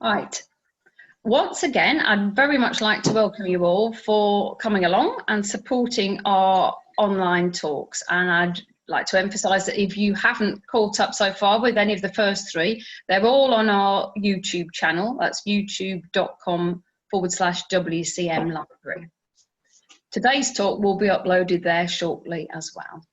Right. Once again, I'd very much like to welcome you all for coming along and supporting our online talks. And I'd like to emphasise that if you haven't caught up so far with any of the first three, they're all on our YouTube channel. That's youtube.com/WCM Library. Today's talk will be uploaded there shortly as well.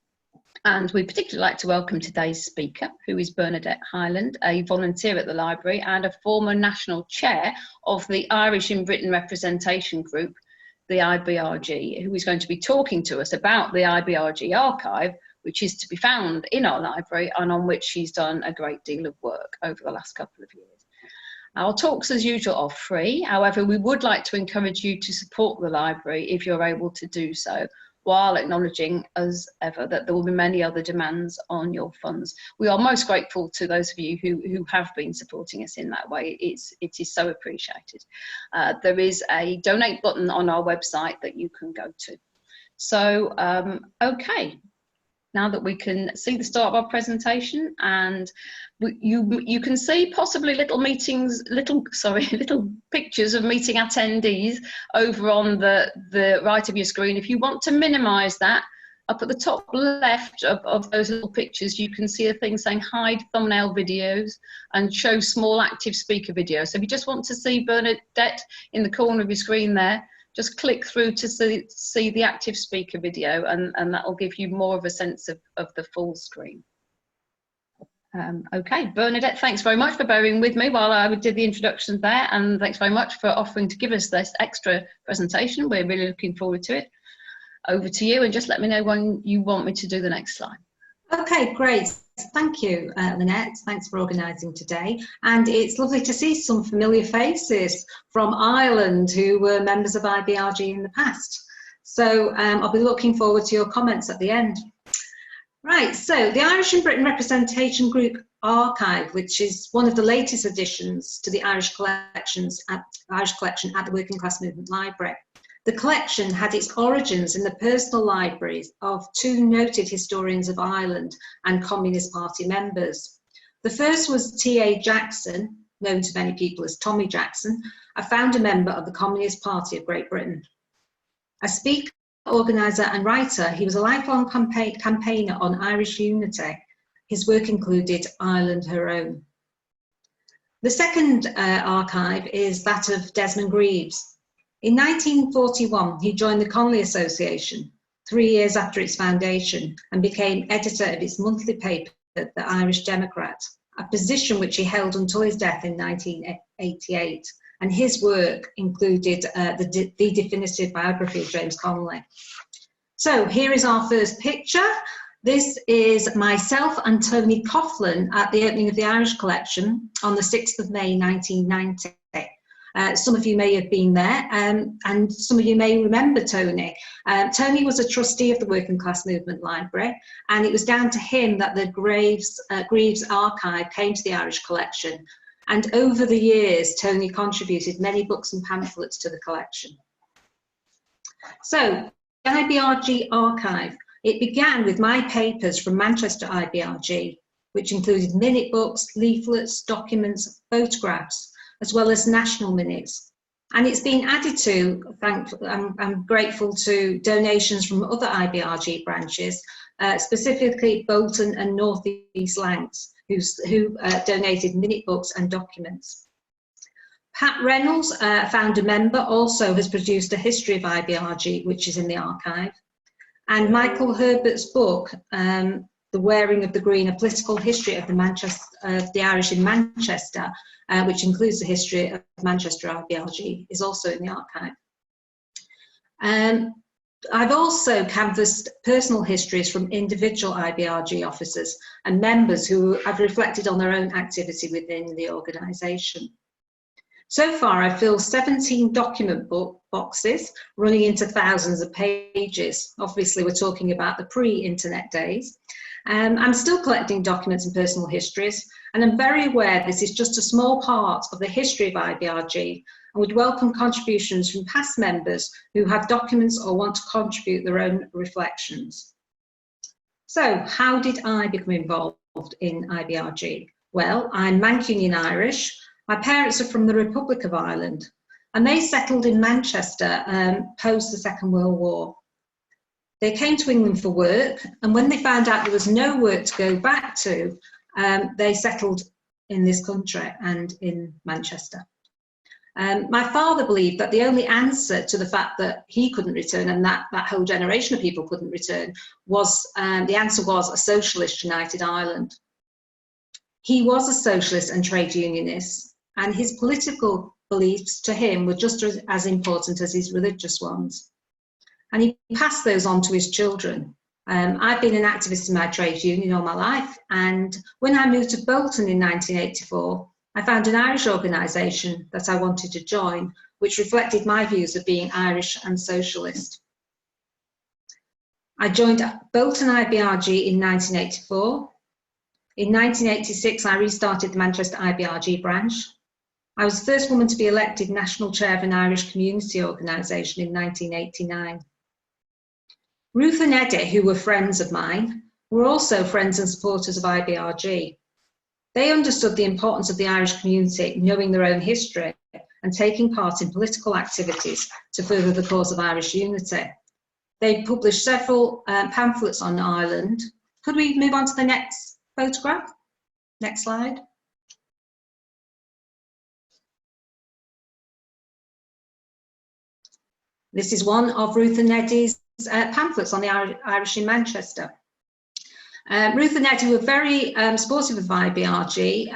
And we'd particularly like to welcome today's speaker, who is Bernadette Hyland, a volunteer at the library and a former national chair of the Irish in Britain Representation Group, the IBRG, who is going to be talking to us about the IBRG archive, which is to be found in our library and on which she's done a great deal of work over the last couple of years. Our talks, as usual, are free. However, we would like to encourage you to support the library if you're able to do so, while acknowledging, as ever, that there will be many other demands on your funds. We are most grateful to those of you who have been supporting us in that way. It is so appreciated. There is a donate button on our website that you can go to. So, okay. Now that we can see the start of our presentation, and you can see possibly little pictures of meeting attendees over on the right of your screen. If you want to minimize that, up at the top left of those little pictures, you can see a thing saying hide thumbnail videos and show small active speaker videos. So if you just want to see Bernadette in the corner of your screen there, just click through to see the active speaker video, and that will give you more of a sense of the full screen. Okay, Bernadette, thanks very much for bearing with me while I did the introduction there, and thanks very much for offering to give us this extra presentation. We're really looking forward to it. Over to you, and just let me know when you want me to do the next slide. Okay, great. Thank you, Lynette. Thanks for organising today. And it's lovely to see some familiar faces from Ireland who were members of IBRG in the past. So I'll be looking forward to your comments at the end. Right, so the Irish in Britain Representation Group Archive, which is one of the latest additions to the Irish collection at the Working Class Movement Library. The collection had its origins in the personal libraries of two noted historians of Ireland and Communist Party members. The first was T.A. Jackson, known to many people as Tommy Jackson, a founder member of the Communist Party of Great Britain. A speaker, organiser and writer, he was a lifelong campaigner on Irish unity. His work included Ireland Her Own. The second archive is that of Desmond Greaves. In 1941, he joined the Connolly Association 3 years after its foundation and became editor of its monthly paper, The Irish Democrat, a position which he held until his death in 1988. And his work included the definitive biography of James Connolly. So here is our first picture. This is myself and Tony Coughlin at the opening of the Irish collection on the 6th of May 1990. Some of you may have been there, and some of you may remember Tony. Tony was a trustee of the Working Class Movement Library, and it was down to him that the Greaves archive came to the Irish collection. And over the years, Tony contributed many books and pamphlets to the collection. So, the IBRG archive, it began with my papers from Manchester IBRG, which included minute books, leaflets, documents, photographs, as well as national minutes. And it's been added to, I'm grateful to donations from other IBRG branches, specifically Bolton and North East Lancs, who donated minute books and documents. Pat Reynolds, founder member, also has produced a history of IBRG, which is in the archive. And Michael Herbert's book, The Wearing of the Green, A Political History of the Irish in Manchester, which includes the history of Manchester IBRG, is also in the archive. I've also canvassed personal histories from individual IBRG officers and members who have reflected on their own activity within the organisation. So far, I've filled 17 document boxes running into thousands of pages. Obviously, we're talking about the pre-internet days. I'm still collecting documents and personal histories, and I'm very aware this is just a small part of the history of IBRG, and would welcome contributions from past members who have documents or want to contribute their own reflections. So, how did I become involved in IBRG? Well, I'm Mancunian Irish. My parents are from the Republic of Ireland, and they settled in Manchester post the Second World War. They came to England for work, and when they found out there was no work to go back to, they settled in this country and in Manchester. My father believed that the only answer to the fact that he couldn't return and that whole generation of people couldn't return was, the answer was a socialist United Ireland. He was a socialist and trade unionist, and his political beliefs to him were just as important as his religious ones. And he passed those on to his children. I've been an activist in my trade union all my life, and when I moved to Bolton in 1984, I found an Irish organisation that I wanted to join, which reflected my views of being Irish and socialist. I joined Bolton IBRG in 1984. In 1986, I restarted the Manchester IBRG branch. I was the first woman to be elected National Chair of an Irish community organisation in 1989. Ruth and Eddie, who were friends of mine, were also friends and supporters of IBRG. They understood the importance of the Irish community knowing their own history and taking part in political activities to further the cause of Irish unity. They published several pamphlets on Ireland. Could we move on to the next photograph? Next slide. This is one of Ruth and Eddie's pamphlets on the Irish in Manchester. Ruth and Eddie were very supportive of IBRG.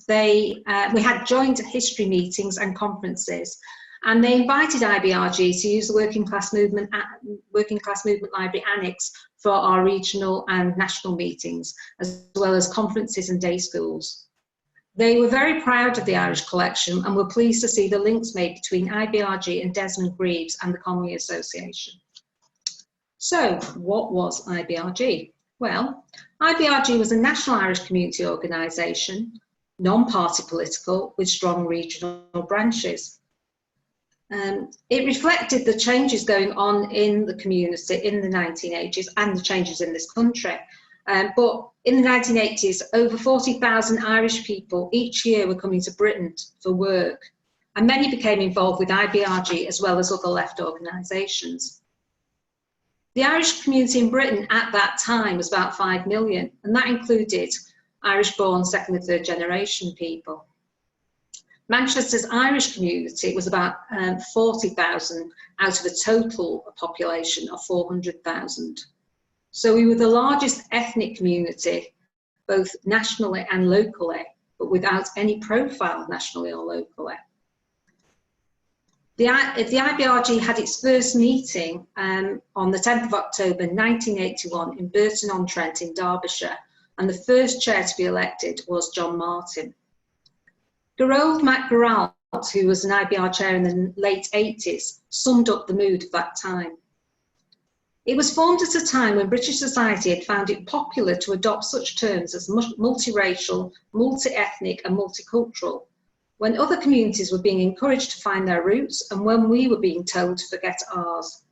We had joint history meetings and conferences, and they invited IBRG to use the Working Class Movement Library Annex for our regional and national meetings, as well as conferences and day schools. They were very proud of the Irish collection and were pleased to see the links made between IBRG and Desmond Greaves and the Conwy Association. So, what was IBRG? Well, IBRG was a national Irish community organisation, non-party political, with strong regional branches. It reflected the changes going on in the community in the 1980s and the changes in this country. But in the 1980s, over 40,000 Irish people each year were coming to Britain for work, and many became involved with IBRG as well as other left organisations. The Irish community in Britain at that time was about 5 million, and that included Irish-born second and third generation people. Manchester's Irish community was about 40,000 out of a total population of 400,000. So we were the largest ethnic community, both nationally and locally, but without any profile nationally or locally. The IBRG had its first meeting on the 10th of October 1981 in Burton-on-Trent in Derbyshire, and the first chair to be elected was John Martin. Gerald MacGeralt, who was an IBR chair in the late 80s, summed up the mood of that time. It was formed at a time when British society had found it popular to adopt such terms as multiracial, multi-ethnic and multicultural, when other communities were being encouraged to find their roots and when we were being told to forget ours.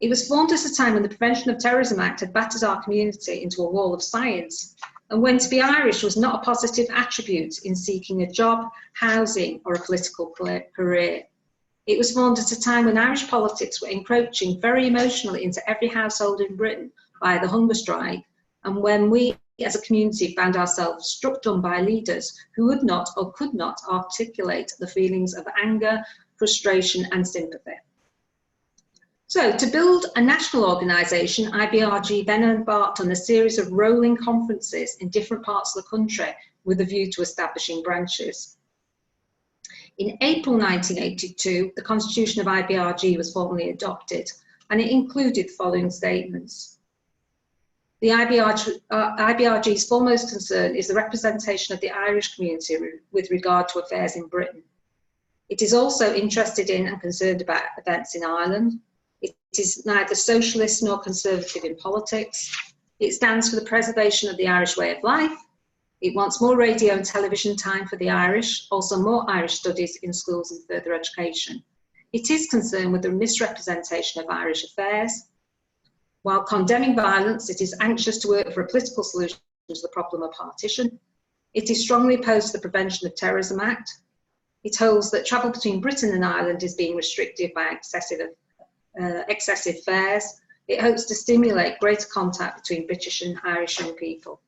It was formed at a time when the Prevention of Terrorism Act had battered our community into a wall of science, and when to be Irish was not a positive attribute in seeking a job, housing or a political career. It was formed at a time when Irish politics were encroaching very emotionally into every household in Britain via the hunger strike, and when we as a community found ourselves struck dumb by leaders who would not or could not articulate the feelings of anger, frustration and sympathy. So to build a national organisation, IBRG then embarked on a series of rolling conferences in different parts of the country with a view to establishing branches. In April 1982, the constitution of IBRG was formally adopted, and it included the following statements. The IBRG's foremost concern is the representation of the Irish community with regard to affairs in Britain. It is also interested in and concerned about events in Ireland. It is neither socialist nor conservative in politics. It stands for the preservation of the Irish way of life. It wants more radio and television time for the Irish, also more Irish studies in schools and further education. It is concerned with the misrepresentation of Irish affairs. While condemning violence, it is anxious to work for a political solution to the problem of partition. It is strongly opposed to the Prevention of Terrorism Act. It holds that travel between Britain and Ireland is being restricted by excessive fares. It hopes to stimulate greater contact between British and Irish young people.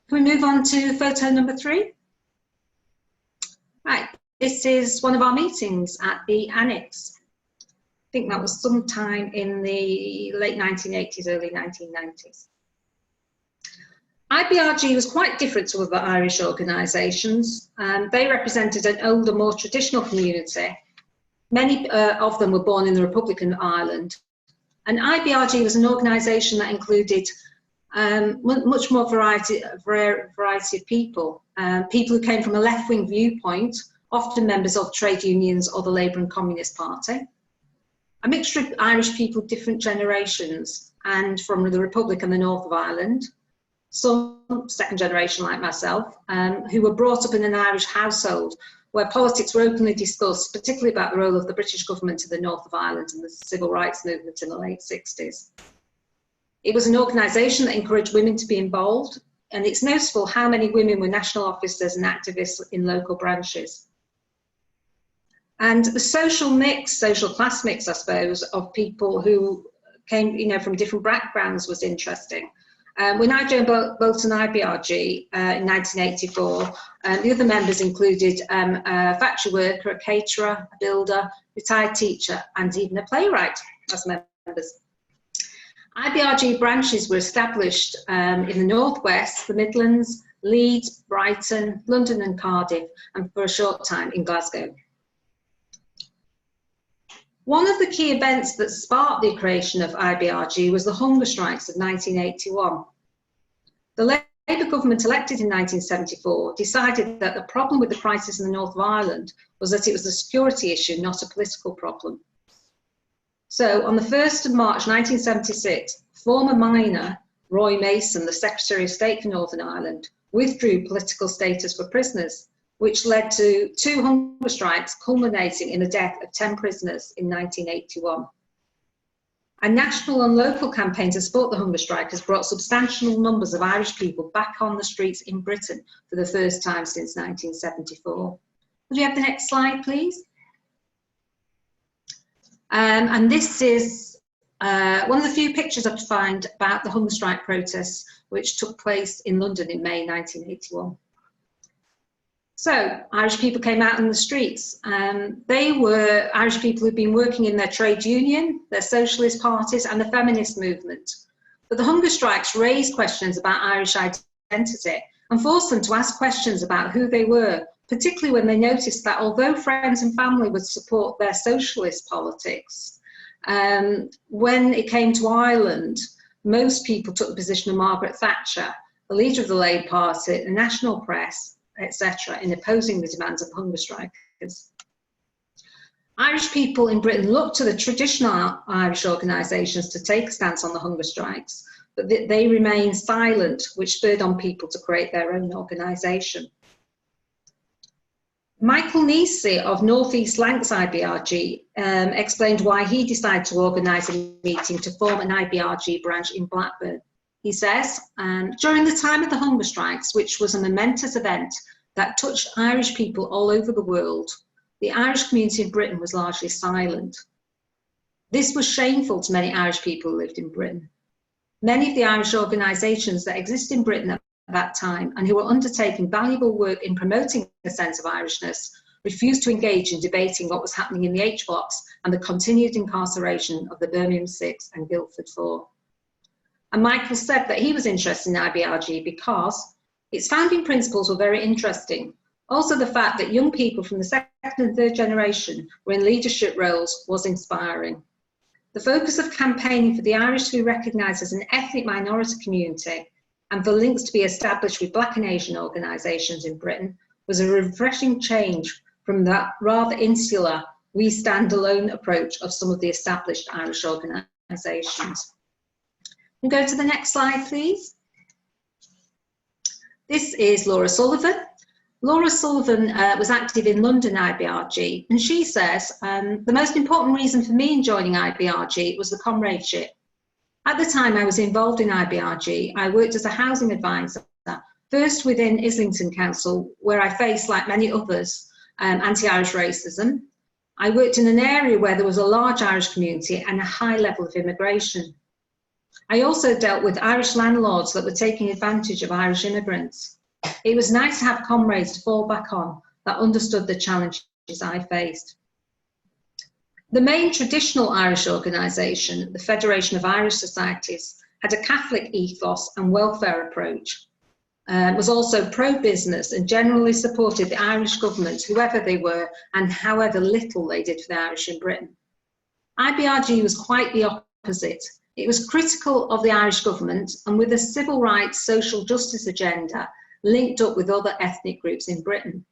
Can we move on to photo number 3? Right, this is one of our meetings at the Annex. I think that was sometime in the late 1980s, early 1990s. IBRG was quite different to other Irish organisations. They represented an older, more traditional community. Many of them were born in the Republic of Ireland. And IBRG was an organisation that included much more variety of people. People who came from a left-wing viewpoint, often members of trade unions or the Labour and Communist Party. A mixture of Irish people, different generations, and from the Republic and the north of Ireland. Some second generation like myself, who were brought up in an Irish household where politics were openly discussed, particularly about the role of the British government in the north of Ireland and the civil rights movement in the late 60s. It was an organisation that encouraged women to be involved, and it's noticeable how many women were national officers and activists in local branches. And the social class mix, I suppose, of people who came, from different backgrounds was interesting. When I joined Bolton IBRG in 1984, the other members included a factory worker, a caterer, a builder, retired teacher, and even a playwright as members. IBRG branches were established in the Northwest, the Midlands, Leeds, Brighton, London and Cardiff, and for a short time in Glasgow. One of the key events that sparked the creation of IBRG was the hunger strikes of 1981. The Labour government elected in 1974 decided that the problem with the crisis in the north of Ireland was that it was a security issue, not a political problem. So on the 1st of March 1976, former miner Roy Mason, the Secretary of State for Northern Ireland, withdrew political status for prisoners, which led to 2 hunger strikes culminating in the death of 10 prisoners in 1981. A national and local campaign to support the hunger strike has brought substantial numbers of Irish people back on the streets in Britain for the first time since 1974. Could we have the next slide, please? And this is one of the few pictures I could find about the hunger strike protests which took place in London in May 1981. So, Irish people came out in the streets. They were Irish people who'd been working in their trade union, their socialist parties, and the feminist movement. But the hunger strikes raised questions about Irish identity and forced them to ask questions about who they were, particularly when they noticed that although friends and family would support their socialist politics, when it came to Ireland, most people took the position of Margaret Thatcher, the leader of the Labour Party, the national press, etc., in opposing the demands of hunger strikers. Irish people in Britain looked to the traditional Irish organisations to take a stance on the hunger strikes, but they remained silent, which spurred on people to create their own organisation. Michael Neesey of North East Lancs IBRG explained why he decided to organise a meeting to form an IBRG branch in Blackburn. He says, during the time of the hunger strikes, which was a momentous event that touched Irish people all over the world, the Irish community in Britain was largely silent. This was shameful to many Irish people who lived in Britain. Many of the Irish organisations that exist in Britain at that time and who were undertaking valuable work in promoting a sense of Irishness refused to engage in debating what was happening in the H blocks and the continued incarceration of the Birmingham 6 and Guildford 4. And Michael said that he was interested in IBRG because its founding principles were very interesting. Also, the fact that young people from the second and third generation were in leadership roles was inspiring. The focus of campaigning for the Irish to be recognised as an ethnic minority community and for links to be established with Black and Asian organisations in Britain was a refreshing change from that rather insular, we stand alone approach of some of the established Irish organisations. And go to the next slide, please. This is Laura Sullivan. Laura Sullivan was active in London IBRG, and she says, the most important reason for me in joining IBRG was the comradeship. At the time I was involved in IBRG, I worked as a housing advisor First within Islington Council, where I faced, like many others, anti-Irish racism. I worked in an area where there was a large Irish community and a high level of immigration. I also dealt with Irish landlords that were taking advantage of Irish immigrants. It was nice to have comrades to fall back on that understood the challenges I faced. The main traditional Irish organisation, the Federation of Irish Societies, had a Catholic ethos and welfare approach, was also pro-business and generally supported the Irish government, whoever they were and however little they did for the Irish in Britain. IBRG was quite the opposite. It was critical of the Irish government and with a civil rights, social justice agenda linked up with other ethnic groups in Britain.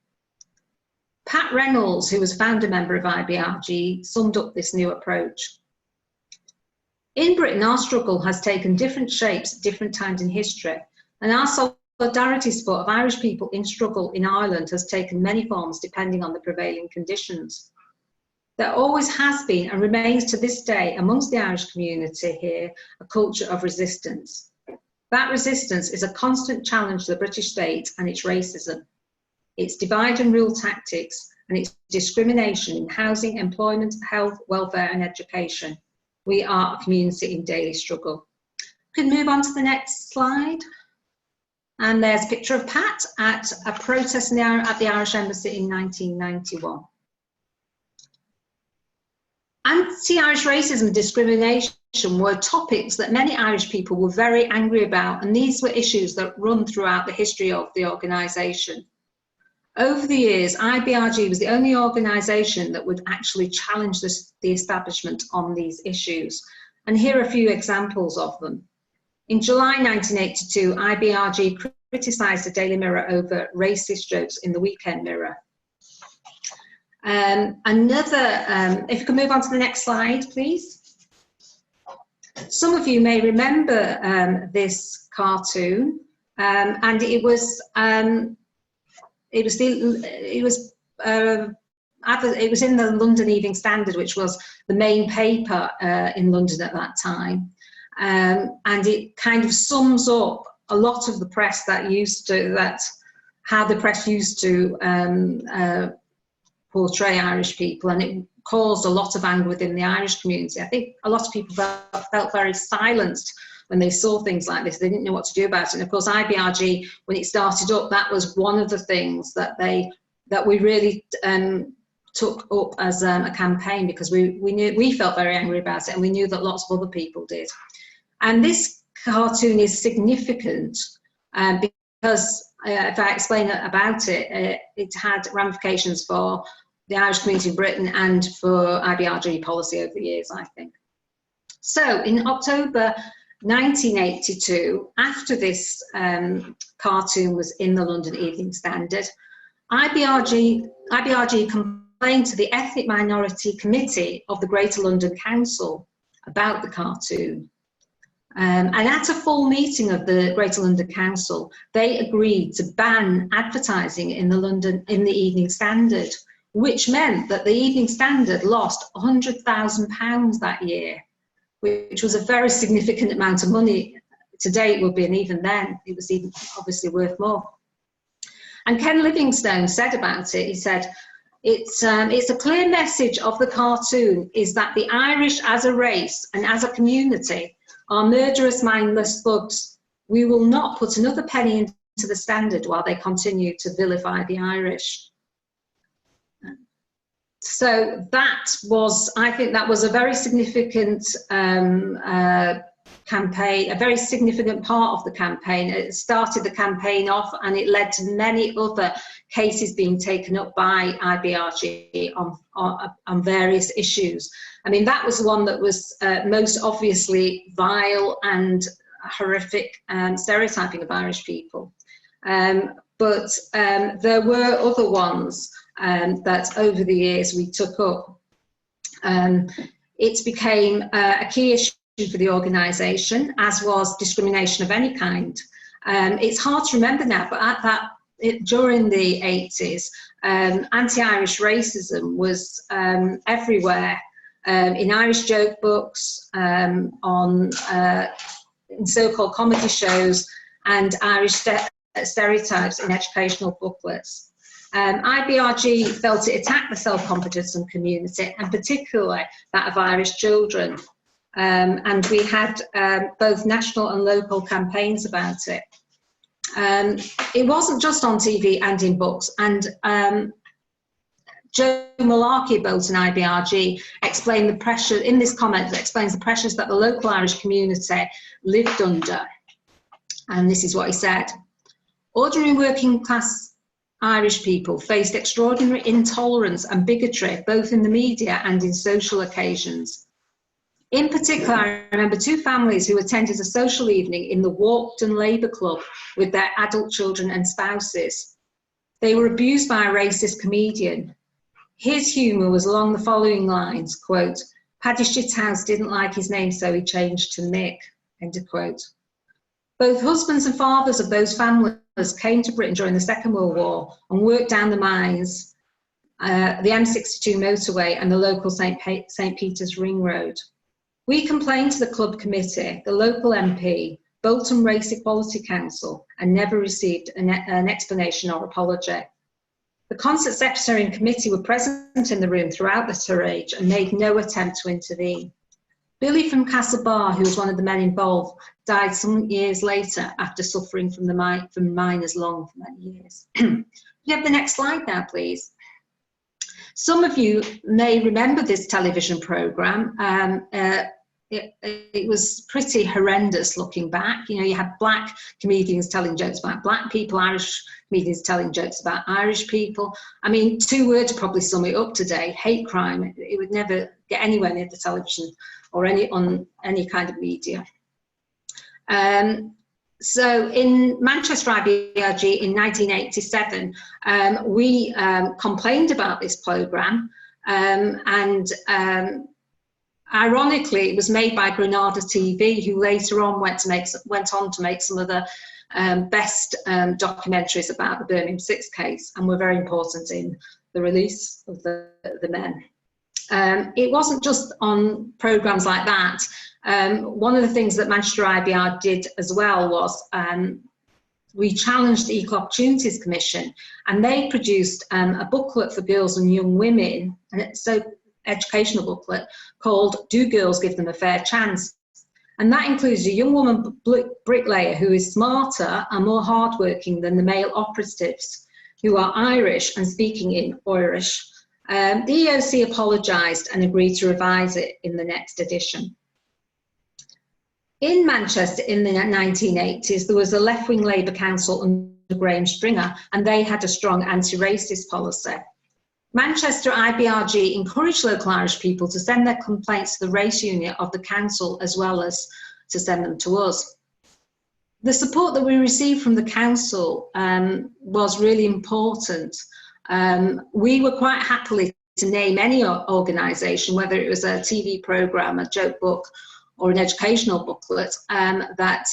Pat Reynolds, who was founder member of IBRG, summed up this new approach. In Britain, our struggle has taken different shapes at different times in history, and our solidarity support of Irish people in struggle in Ireland has taken many forms depending on the prevailing conditions. There always has been and remains to this day amongst the Irish community here a culture of resistance. That resistance is a constant challenge to the British state and its racism, its divide and rule tactics, and its discrimination in housing, employment, health, welfare and education. We are a community in daily struggle. We can move on to the next slide. And there's a picture of Pat at a protest at the Irish Embassy in 1991. Anti-Irish racism and discrimination were topics that many Irish people were very angry about, and these were issues that run throughout the history of the organisation. Over the years, IBRG was the only organisation that would actually challenge the establishment on these issues, and here are a few examples of them. In July 1982, IBRG criticised the Daily Mirror over racist jokes in the Weekend Mirror. If you can move on to the next slide, please. Some of you may remember this cartoon, and it was in the London Evening Standard, which was the main paper in London at that time. And it kind of sums up a lot of the press how the press used to portray Irish people, and it caused a lot of anger within the Irish community. I think a lot of people felt very silenced when they saw things like this. They didn't know what to do about it. And of course, IBRG, when it started up, that was one of the things that we really took up as a campaign, because we felt very angry about it, and we knew that lots of other people did. And this cartoon is significant because if I explain about it, it had ramifications for the Irish community in Britain and for IBRG policy over the years, I think. So in October 1982, after this cartoon was in the London Evening Standard, IBRG complained to the Ethnic Minority Committee of the Greater London Council about the cartoon. And at a full meeting of the Greater London Council, they agreed to ban advertising in the Evening Standard, which meant that the Evening Standard lost £100,000 that year, which was a very significant amount of money. Today it would be, and even then it was even obviously worth more. And Ken Livingstone said about it, he said, it's a clear message of the cartoon is that the Irish as a race and as a community are murderous, mindless thugs. We will not put another penny into the Standard while they continue to vilify the Irish. So that was, I think that was a very significant campaign, a very significant part of the campaign. It started the campaign off, and it led to many other cases being taken up by IBRG on various issues. I mean, that was one that was most obviously vile and horrific stereotyping of Irish people. But there were other ones that over the years we took up. It became a key issue for the organisation, as was discrimination of any kind. It's hard to remember now, but during the 80s, anti-Irish racism was everywhere, in Irish joke books, in so-called comedy shows, and Irish stereotypes in educational booklets. IBRG felt it attacked the self-confidence and community, and particularly that of Irish children. And we had both national and local campaigns about it. It wasn't just on TV and in books, and Joe Malarkey of Bolton IBRG explained the pressure, in this comment, explains the pressures that the local Irish community lived under. And this is what he said. Ordinary working class Irish people faced extraordinary intolerance and bigotry, both in the media and in social occasions. In particular, I remember two families who attended a social evening in the Walkden Labour Club with their adult children and spouses. They were abused by a racist comedian. His humour was along the following lines, quote, Paddy Shithouse didn't like his name, so he changed to Nick, end of quote. Both husbands and fathers of those families came to Britain during the Second World War and worked down the mines, the M62 motorway and the local St. Peter's Ring Road. We complained to the club committee, the local MP, Bolton Race Equality Council, and never received an explanation or apology. The concert secretary and committee were present in the room throughout the tirade and made no attempt to intervene. Billy from Castlebar, who was one of the men involved, died some years later after suffering from miners' lung for many years. Can you have the next slide now, please? Some of you may remember this television programme. It was pretty horrendous looking back. You know, you had black comedians telling jokes about black people, Irish comedians telling jokes about Irish people. I mean, two words probably sum it up today: hate crime. It would never get anywhere near the television or on any kind of media. So in Manchester IBRG in 1987, we complained about this programme, and ironically, it was made by Granada TV, who later on went on to make some of the best documentaries about the Birmingham 6 case, and were very important in the release of the men. It wasn't just on programmes like that. One of the things that Manchester IBR did as well was we challenged the Equal Opportunities Commission, and they produced a booklet for girls and young women, and it's so educational booklet called Do Girls Give Them a Fair Chance? And that includes a young woman bricklayer who is smarter and more hardworking than the male operatives who are Irish and speaking in Irish. The EOC apologised and agreed to revise it in the next edition. In Manchester in the 1980s, there was a left-wing Labour council under Graham Stringer, and they had a strong anti-racist policy. Manchester IBRG encouraged local Irish people to send their complaints to the race unit of the council as well as to send them to us. The support that we received from the council was really important. We were quite happily to name any organisation, whether it was a TV programme, a joke book, or an educational booklet that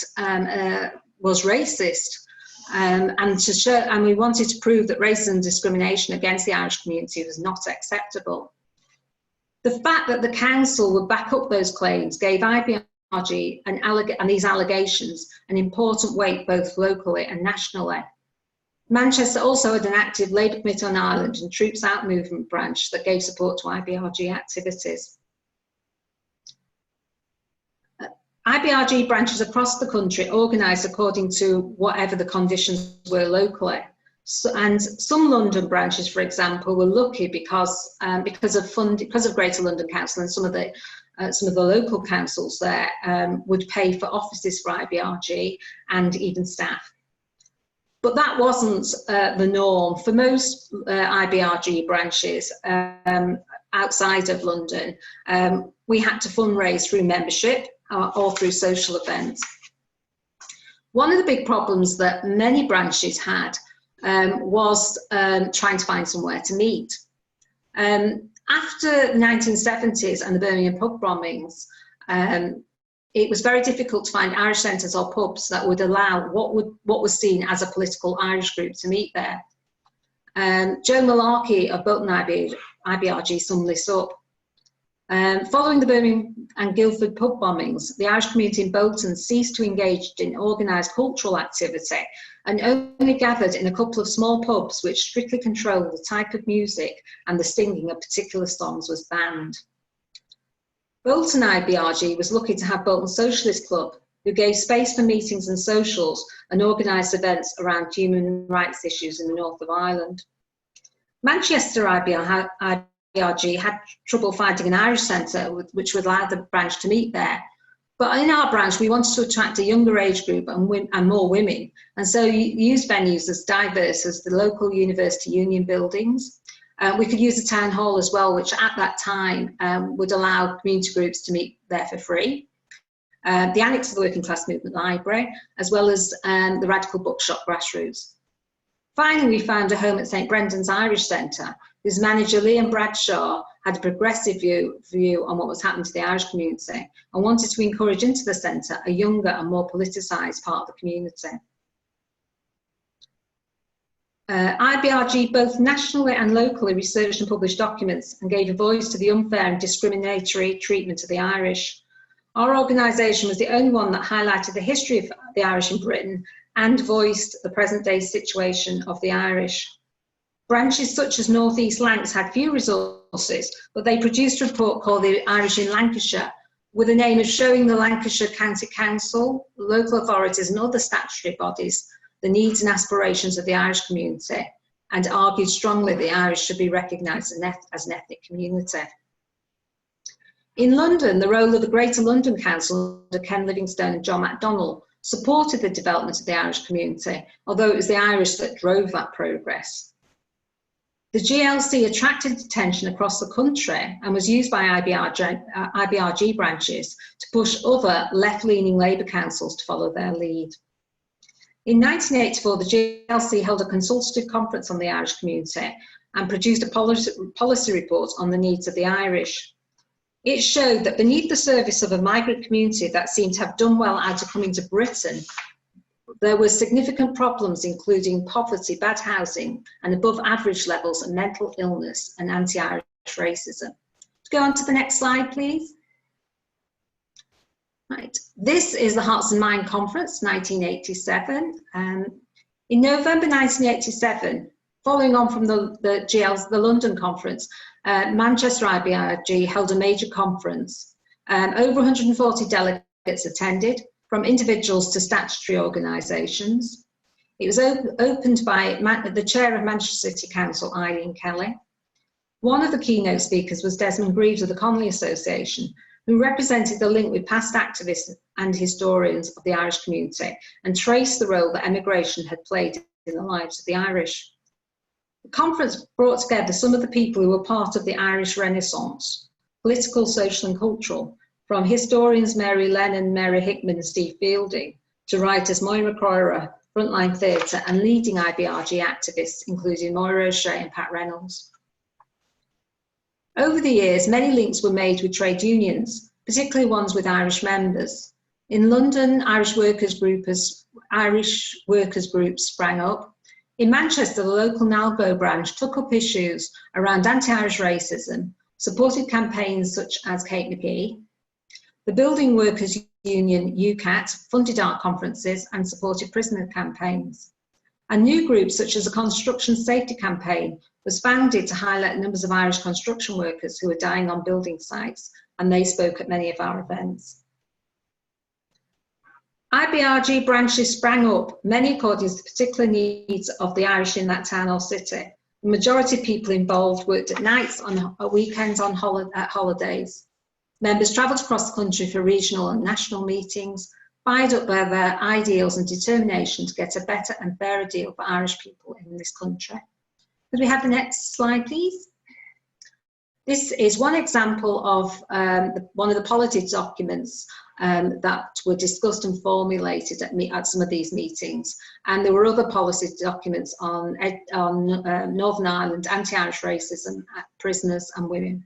was racist. And we wanted to prove that racism and discrimination against the Irish community was not acceptable. The fact that the council would back up those claims gave IBRG and these allegations an important weight both locally and nationally. Manchester also had an active Labour Committee on Ireland and Troops Out movement branch that gave support to IBRG activities. IBRG branches across the country organised according to whatever the conditions were locally. So, and some London branches, for example, were lucky because of Greater London Council and some of the local councils there would pay for offices for IBRG and even staff. But that wasn't the norm. For most IBRG branches outside of London, we had to fundraise through membership or through social events. One of the big problems that many branches had was trying to find somewhere to meet. After the 1970s and the Birmingham pub bombings, it was very difficult to find Irish centres or pubs that would allow what was seen as a political Irish group to meet there. Joe Malarkey of Bolton IBRG summed this up. Following the Birmingham and Guildford pub bombings, the Irish community in Bolton ceased to engage in organised cultural activity and only gathered in a couple of small pubs which strictly controlled the type of music, and the singing of particular songs was banned. Bolton IBRG was lucky to have Bolton Socialist Club, who gave space for meetings and socials and organised events around human rights issues in the north of Ireland. Manchester IBRG had trouble finding an Irish centre which would allow the branch to meet there. But in our branch, we wanted to attract a younger age group and more women, and so used venues as diverse as the local University Union buildings. We could use a town hall as well, which at that time would allow community groups to meet there for free. The annex of the Working Class Movement Library, as well as the Radical Bookshop Grassroots. Finally, we found a home at St Brendan's Irish Centre, whose manager Liam Bradshaw had a progressive view on what was happening to the Irish community and wanted to encourage into the centre a younger and more politicised part of the community. IBRG both nationally and locally researched and published documents and gave a voice to the unfair and discriminatory treatment of the Irish. Our organisation was the only one that highlighted the history of the Irish in Britain and voiced the present day situation of the Irish. Branches such as North East Lancs had few resources, but they produced a report called The Irish in Lancashire, with the aim of showing the Lancashire County Council, local authorities and other statutory bodies the needs and aspirations of the Irish community, and argued strongly the Irish should be recognised as an ethnic community. In London, the role of the Greater London Council under Ken Livingstone and John MacDonald supported the development of the Irish community, although it was the Irish that drove that progress. The GLC attracted attention across the country and was used by IBRG branches to push other left-leaning Labour councils to follow their lead. In 1984, the GLC held a consultative conference on the Irish community and produced a policy report on the needs of the Irish. It showed that beneath the surface of a migrant community that seemed to have done well out of coming to Britain, there were significant problems including poverty, bad housing, and above average levels of mental illness and anti-Irish racism. Go on to the next slide, please. Right. This is the Hearts and Mind Conference, 1987. In November 1987, following on from the London Conference, Manchester IBRG held a major conference. Over 140 delegates attended, from individuals to statutory organisations. It was opened by the chair of Manchester City Council, Eileen Carroll. One of the keynote speakers was Desmond Greaves of the Connolly Association, who represented the link with past activists and historians of the Irish community and traced the role that emigration had played in the lives of the Irish. The conference brought together some of the people who were part of the Irish Renaissance, political, social and cultural, from historians Mary Lennon, Mary Hickman and Steve Fielding, to writers Moira Croira, Frontline Theatre and leading IBRG activists, including Moira O'Shea and Pat Reynolds. Over the years, many links were made with trade unions, particularly ones with Irish members. In London, Irish workers groups sprang up. In Manchester, the local NALBO branch took up issues around anti-Irish racism, supported campaigns such as Kate McGee. The Building Workers Union, UCAT, funded art conferences and supported prisoner campaigns. And new groups such as the Construction Safety Campaign was founded to highlight the numbers of Irish construction workers who were dying on building sites, and they spoke at many of our events. IBRG branches sprang up, many according to the particular needs of the Irish in that town or city. The majority of people involved worked at nights, on weekends, at holidays. Members travelled across the country for regional and national meetings, fired up by their ideals and determination to get a better and fairer deal for Irish people in this country. Could we have the next slide, please? This is one example of one of the policy documents that were discussed and formulated at some of these meetings. And there were other policy documents on Northern Ireland, anti-Irish racism, prisoners and women.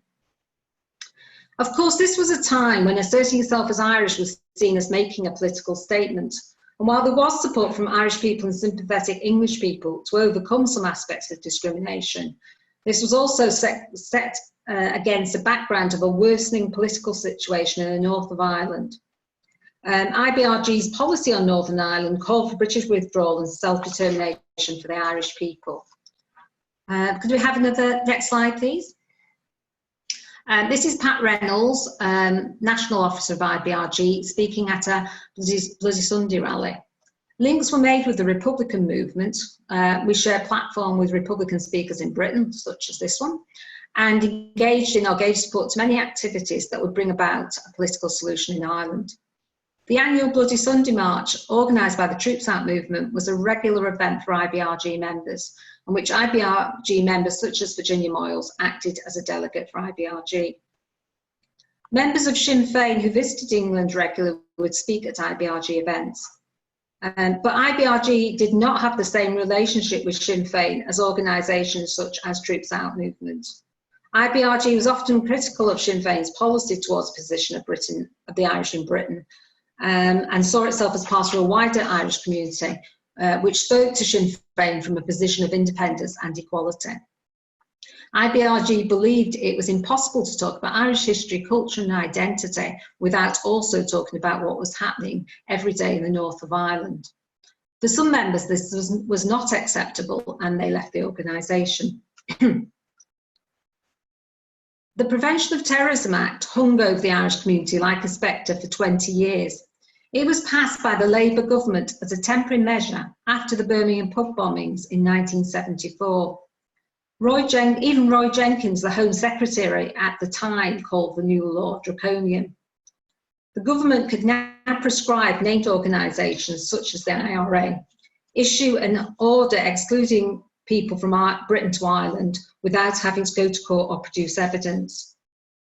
Of course, this was a time when asserting yourself as Irish was seen as making a political statement. And while there was support from Irish people and sympathetic English people to overcome some aspects of discrimination, this was also set against a background of a worsening political situation in the north of Ireland. IBRG's policy on Northern Ireland called for British withdrawal and self-determination for the Irish people. Could we have another next slide, please? This is Pat Reynolds, National Officer of IBRG, speaking at a Bloody Sunday rally. Links were made with the Republican movement. We share a platform with Republican speakers in Britain, such as this one, and engaged in or gave support to many activities that would bring about a political solution in Ireland. The annual Bloody Sunday March, organised by the Troops Out movement, was a regular event for IBRG members, on which IBRG members such as Virginia Moyles acted as a delegate for IBRG. Members of Sinn Féin who visited England regularly would speak at IBRG events. But IBRG did not have the same relationship with Sinn Féin as organisations such as Troops Out movement. IBRG was often critical of Sinn Féin's policy towards the position of the Irish in Britain, and saw itself as part of a wider Irish community, which spoke to Sinn Féin from a position of independence and equality. IBRG believed it was impossible to talk about Irish history, culture and identity without also talking about what was happening every day in the north of Ireland. For some members, this was not acceptable and they left the organisation. The Prevention of Terrorism Act hung over the Irish community like a spectre for 20 years. It was passed by the Labour government as a temporary measure after the Birmingham pub bombings in 1974. Even Roy Jenkins, the Home Secretary at the time, called the new law draconian. The government could now prescribe named organisations such as the IRA, issue an order excluding people from Britain to Ireland without having to go to court or produce evidence.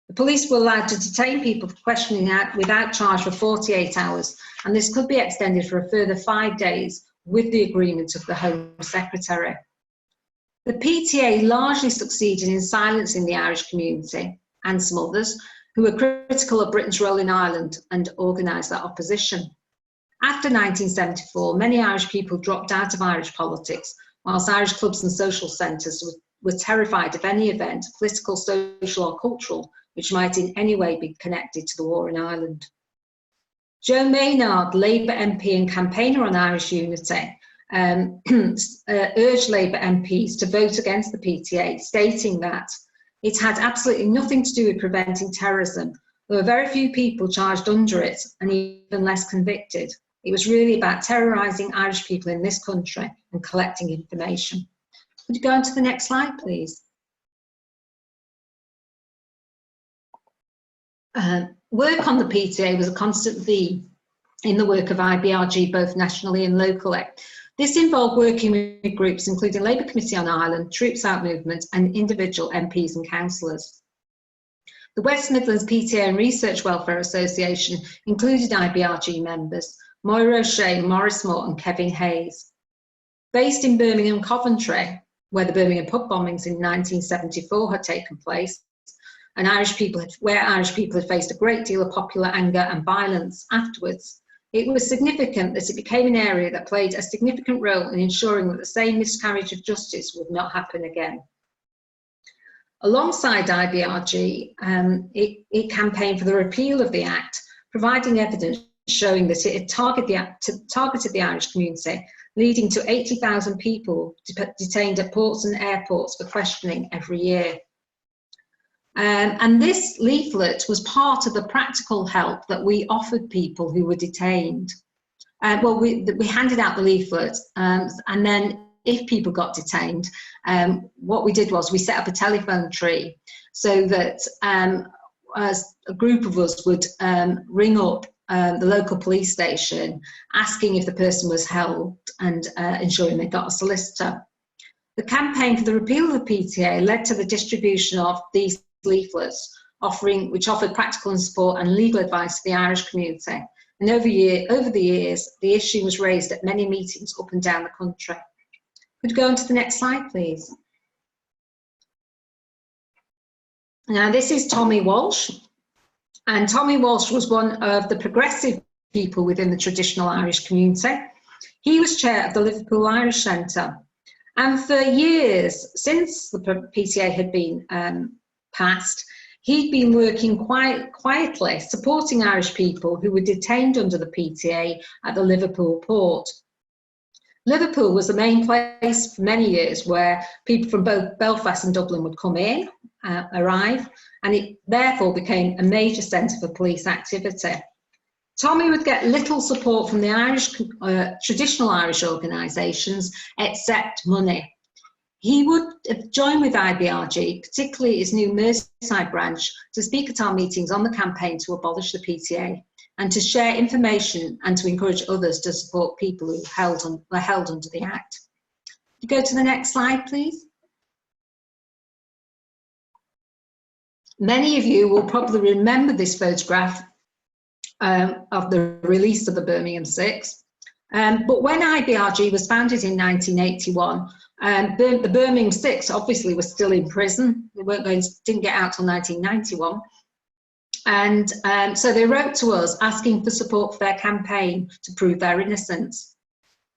The police were allowed to detain people for questioning without charge for 48 hours, and this could be extended for a further 5 days with the agreement of the Home Secretary. The PTA largely succeeded in silencing the Irish community and some others who were critical of Britain's role in Ireland and organised that opposition. After 1974, many Irish people dropped out of Irish politics, whilst Irish clubs and social centres were terrified of any event, political, social or cultural, which might in any way be connected to the war in Ireland. Joe Maynard, Labour MP and campaigner on Irish unity, urged Labour MPs to vote against the PTA, stating that it had absolutely nothing to do with preventing terrorism. There were very few people charged under it and even less convicted. It was really about terrorising Irish people in this country and collecting information. Could you go on to the next slide, please? Work on the PTA was a constant theme in the work of IBRG, both nationally and locally. This involved working with groups including Labour Committee on Ireland, Troops Out movement and individual MPs and councillors. The West Midlands PTA and Research Welfare Association included IBRG members, Moira O'Shea, Maurice Moore and Kevin Hayes. Based in Birmingham, Coventry, where the Birmingham pub bombings in 1974 had taken place, and where Irish people had faced a great deal of popular anger and violence afterwards, it was significant that it became an area that played a significant role in ensuring that the same miscarriage of justice would not happen again. Alongside IBRG, it campaigned for the repeal of the Act, providing evidence showing that it had targeted the Irish community, leading to 80,000 people detained at ports and airports for questioning every year. And this leaflet was part of the practical help that we offered people who were detained. Well, we handed out the leaflet, and then if people got detained, what we did was we set up a telephone tree so that as a group of us would ring up the local police station, asking if the person was held and ensuring they got a solicitor. The campaign for the repeal of the PTA led to the distribution of these leaflets, which offered practical and support and legal advice to the Irish community. And over the years, the issue was raised at many meetings up and down the country. Could you go on to the next slide, please? Now, this is Tommy Walsh. And Tommy Walsh was one of the progressive people within the traditional Irish community. He was chair of the Liverpool Irish Centre. And for years, since the PTA had been passed, he'd been working quite quietly, supporting Irish people who were detained under the PTA at the Liverpool port. Liverpool was the main place for many years where people from both Belfast and Dublin would come in, arrive, and it therefore became a major centre for police activity. Tommy would get little support from the Irish, traditional Irish organisations, except money. He would have joined with IBRG, particularly its new Merseyside branch, to speak at our meetings on the campaign to abolish the PTA and to share information and to encourage others to support people who were held under the Act. You go to the next slide, please. Many of you will probably remember this photograph of the release of the Birmingham Six. But when IBRG was founded in 1981, the Birmingham Six obviously was still in prison. They didn't get out till 1991. And so they wrote to us asking for support for their campaign to prove their innocence.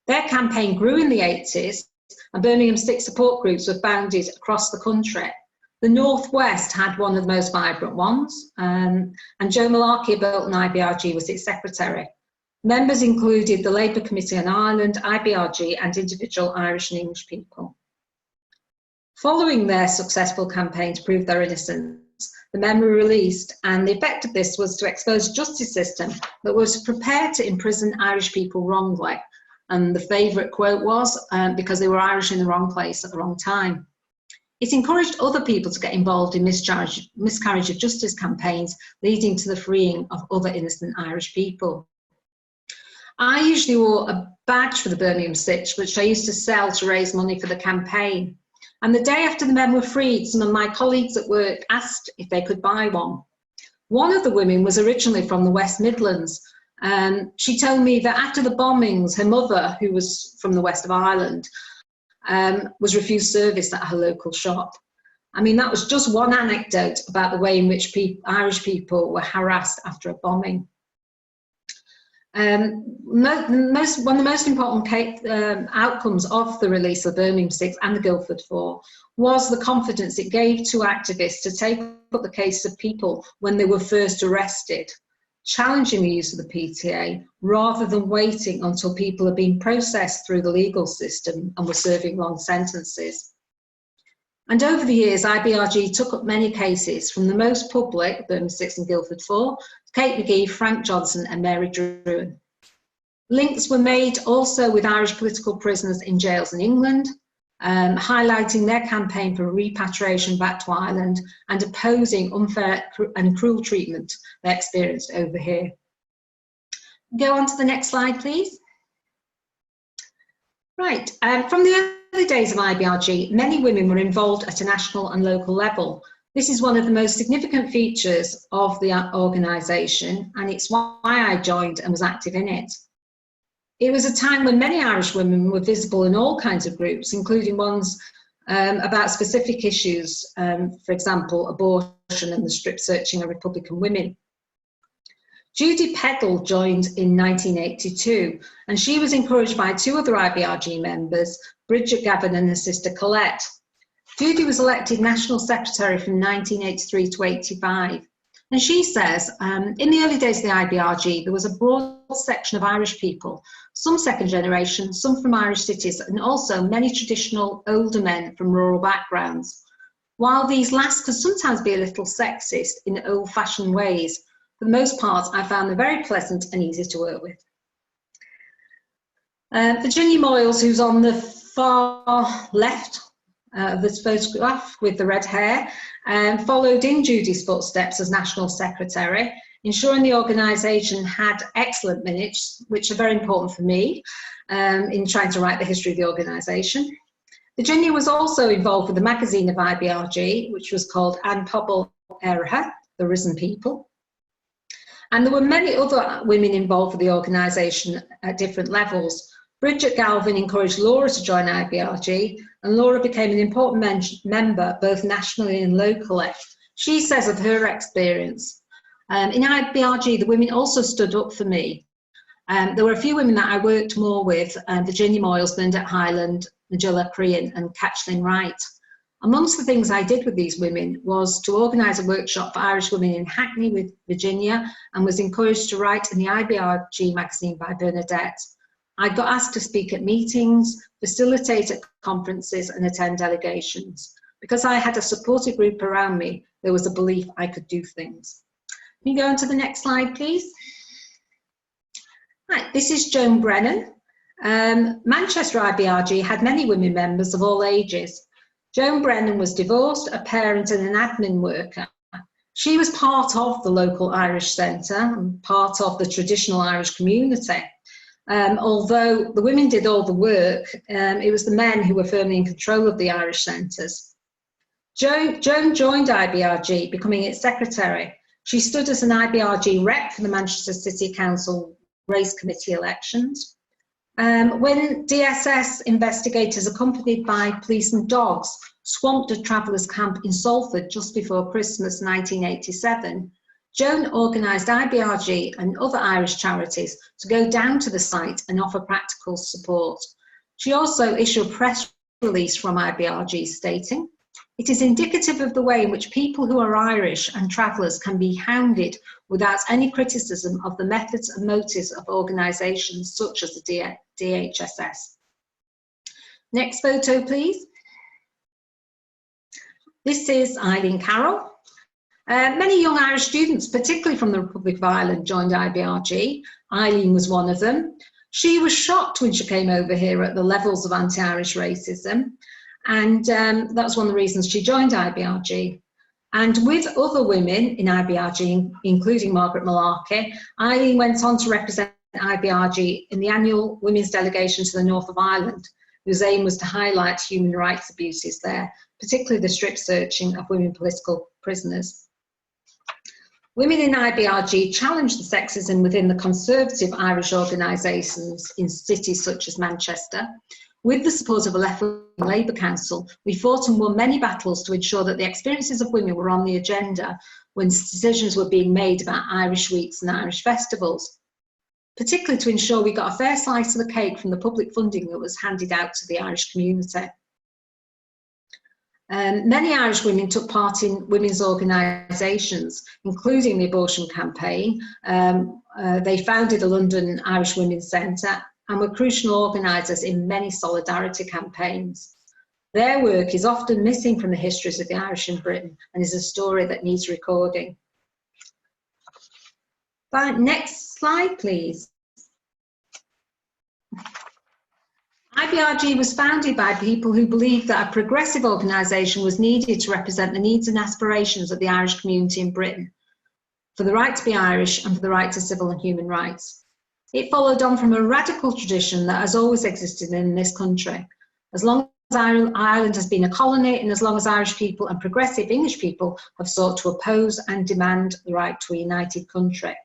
Their campaign grew in the 80s, and Birmingham Six support groups were founded across the country. The Northwest had one of the most vibrant ones, and Joe Malarkey of Bolton IBRG was its secretary. Members included the Labour Committee on Ireland, IBRG, and individual Irish and English people. Following their successful campaign to prove their innocence, the men were released, and the effect of this was to expose a justice system that was prepared to imprison Irish people wrongly. And the favourite quote was, because they were Irish in the wrong place at the wrong time. It encouraged other people to get involved in miscarriage of justice campaigns, leading to the freeing of other innocent Irish people. I usually wore a badge for the Birmingham Six, which I used to sell to raise money for the campaign. And the day after the men were freed, some of my colleagues at work asked if they could buy one. One of the women was originally from the West Midlands. She told me that after the bombings, her mother, who was from the west of Ireland, was refused service at her local shop. I mean, that was just one anecdote about the way in which Irish people were harassed after a bombing. One of the most important outcomes of the release of the Birmingham Six and the Guildford Four was the confidence it gave to activists to take up the case of people when they were first arrested, challenging the use of the PTA rather than waiting until people had been processed through the legal system and were serving long sentences. And over the years, IBRG took up many cases, from the most public, Birmingham Six and Guildford Four, Kate McGee, Frank Johnson and Mary Druin. Links were made also with Irish political prisoners in jails in England, highlighting their campaign for repatriation back to Ireland and opposing unfair and cruel treatment they experienced over here. Go on to the next slide, please. Right, from the early days of IBRG, many women were involved at a national and local level. This is one of the most significant features of the organisation, and it's why I joined and was active in it. It was a time when many Irish women were visible in all kinds of groups, including ones about specific issues, for example, abortion and the strip searching of Republican women. Judy Peddle joined in 1982, and she was encouraged by two other IBRG members, Bridget Gavin and her sister Colette. Judy was elected National Secretary from 1983 to 85. And she says, in the early days of the IBRG, there was a broad section of Irish people, some second generation, some from Irish cities, and also many traditional older men from rural backgrounds. While these last could sometimes be a little sexist in old-fashioned ways, for the most part, I found them very pleasant and easy to work with. Virginia Moyles, who's on the far left of this photograph with the red hair, followed in Judy's footsteps as National Secretary, ensuring the organisation had excellent minutes, which are very important for me in trying to write the history of the organisation. Virginia was also involved with the magazine of IBRG, which was called An Pobl Eirthe, The Risen People. And there were many other women involved with the organisation at different levels. Bridget Galvin encouraged Laura to join IBRG, and Laura became an important member both nationally and locally. She says of her experience, in IBRG, the women also stood up for me. There were a few women that I worked more with, Virginia Moyles, Bernadette Hyland, Najilla Crean and Catchlyn Wright. Amongst the things I did with these women was to organise a workshop for Irish women in Hackney, Virginia, and was encouraged to write in the IBRG magazine by Bernadette. I got asked to speak at meetings, facilitate at conferences, and attend delegations. Because I had a supportive group around me, there was a belief I could do things. Can you go on to the next slide, please? Right, this is Joan Brennan. Manchester IBRG had many women members of all ages. Joan Brennan was divorced, a parent and an admin worker. She was part of the local Irish Centre and part of the traditional Irish community. Although the women did all the work, it was the men who were firmly in control of the Irish centres. Joan joined IBRG, becoming its secretary. She stood as an IBRG rep for the Manchester City Council Race Committee elections. When DSS investigators, accompanied by police and dogs, swamped a travellers' camp in Salford just before Christmas 1987, Joan organised IBRG and other Irish charities to go down to the site and offer practical support. She also issued a press release from IBRG stating, "It is indicative of the way in which people who are Irish and travellers can be hounded without any criticism of the methods and motives of organisations such as the DHSS. Next photo, please. This is Eileen Carroll. Many young Irish students, particularly from the Republic of Ireland, joined IBRG. Eileen was one of them. She was shocked when she came over here at the levels of anti-Irish racism, and that's one of the reasons she joined IBRG. And with other women in IBRG, including Margaret Malarkey, Eileen went on to represent IBRG in the annual Women's Delegation to the North of Ireland, whose aim was to highlight human rights abuses there, particularly the strip searching of women political prisoners. Women in IBRG challenged the sexism within the conservative Irish organisations in cities such as Manchester. With the support of a left-wing Labour Council, we fought and won many battles to ensure that the experiences of women were on the agenda when decisions were being made about Irish weeks and Irish festivals, particularly to ensure we got a fair slice of the cake from the public funding that was handed out to the Irish community. Many Irish women took part in women's organisations, including the abortion campaign. They founded the London Irish Women's Centre and were crucial organisers in many solidarity campaigns. Their work is often missing from the histories of the Irish in Britain and is a story that needs recording. Next slide, please. IBRG was founded by people who believed that a progressive organisation was needed to represent the needs and aspirations of the Irish community in Britain, for the right to be Irish and for the right to civil and human rights. It followed on from a radical tradition that has always existed in this country. As long as Ireland has been a colony and as long as Irish people and progressive English people have sought to oppose and demand the right to a united country.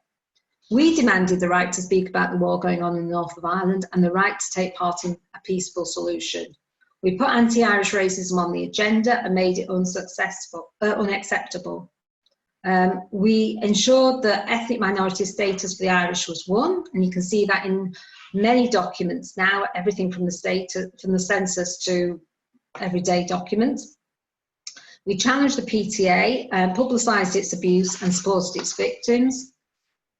We demanded the right to speak about the war going on in the north of Ireland and the right to take part in a peaceful solution. We put anti-Irish racism on the agenda and made it unacceptable. We ensured that ethnic minority status for the Irish was won, and you can see that in many documents now, everything from the census to everyday documents. We challenged the PTA and publicised its abuse and supported its victims.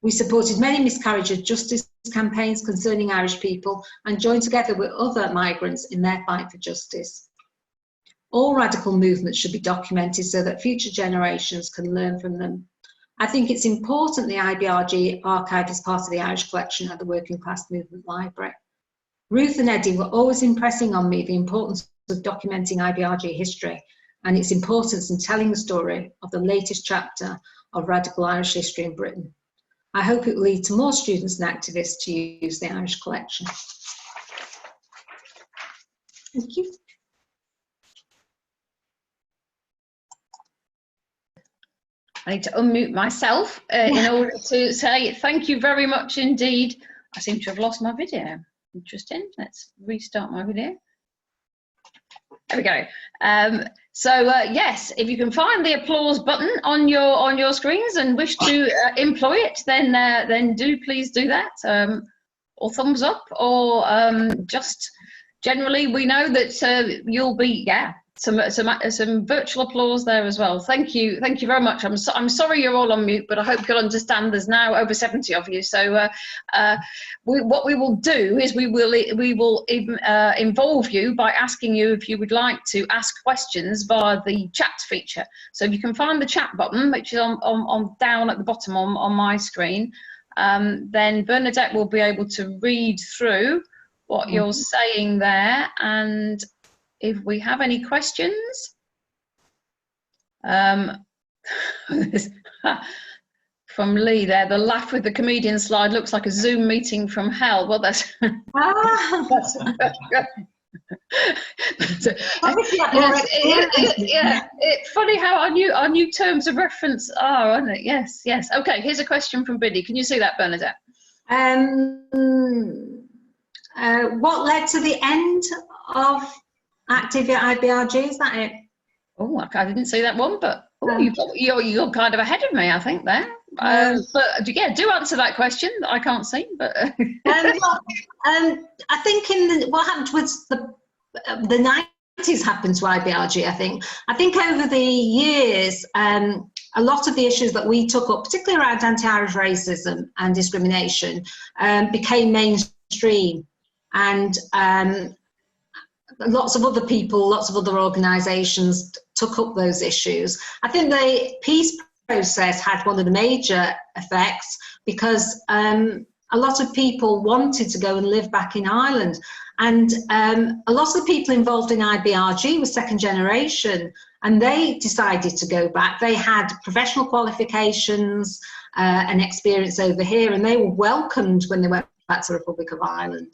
We supported many miscarriage of justice campaigns concerning Irish people and joined together with other migrants in their fight for justice. All radical movements should be documented so that future generations can learn from them. I think it's important the IBRG archive is part of the Irish collection at the Working Class Movement Library. Ruth and Eddie were always impressing on me the importance of documenting IBRG history and its importance in telling the story of the latest chapter of radical Irish history in Britain. I hope it will lead to more students and activists to use the Irish collection. Thank you. I need to unmute myself in order to say thank you very much indeed. I seem to have lost my video. Interesting. Let's restart my video. There we go. Yes, if you can find the applause button on your screens and wish to employ it, then do please do that, or thumbs up, or just generally we know that you'll be some virtual applause there as well. Thank you very much. I'm sorry you're all on mute, but I hope you'll understand. There's now over 70 of you. So what we will do is we will involve you by asking you if you would like to ask questions via the chat feature. So if you can find the chat button, which is on down at the bottom on my screen, then Bernadette will be able to read through what you're saying there, and if we have any questions, from Lee there, the laugh with the comedian slide looks like a Zoom meeting from hell. Well, that's, that's it's funny how our new terms of reference are, aren't it? Yes, yes. Okay, here's a question from Biddy. Can you see that, Bernadette? What led to the end of active at IBRG, is that it? Oh, I didn't see that one, but you're kind of ahead of me, I think, there. But yeah, do answer that question. I can't see, but I think what happened was the 90s happened to IBRG. I think over the years, a lot of the issues that we took up, particularly around anti-Irish racism and discrimination, became mainstream, and lots of other people, lots of other organisations took up those issues. I think the peace process had one of the major effects, because a lot of people wanted to go and live back in Ireland, and a lot of the people involved in IBRG were second generation, and they decided to go back. They had professional qualifications and experience over here, and they were welcomed when they went back to the Republic of Ireland.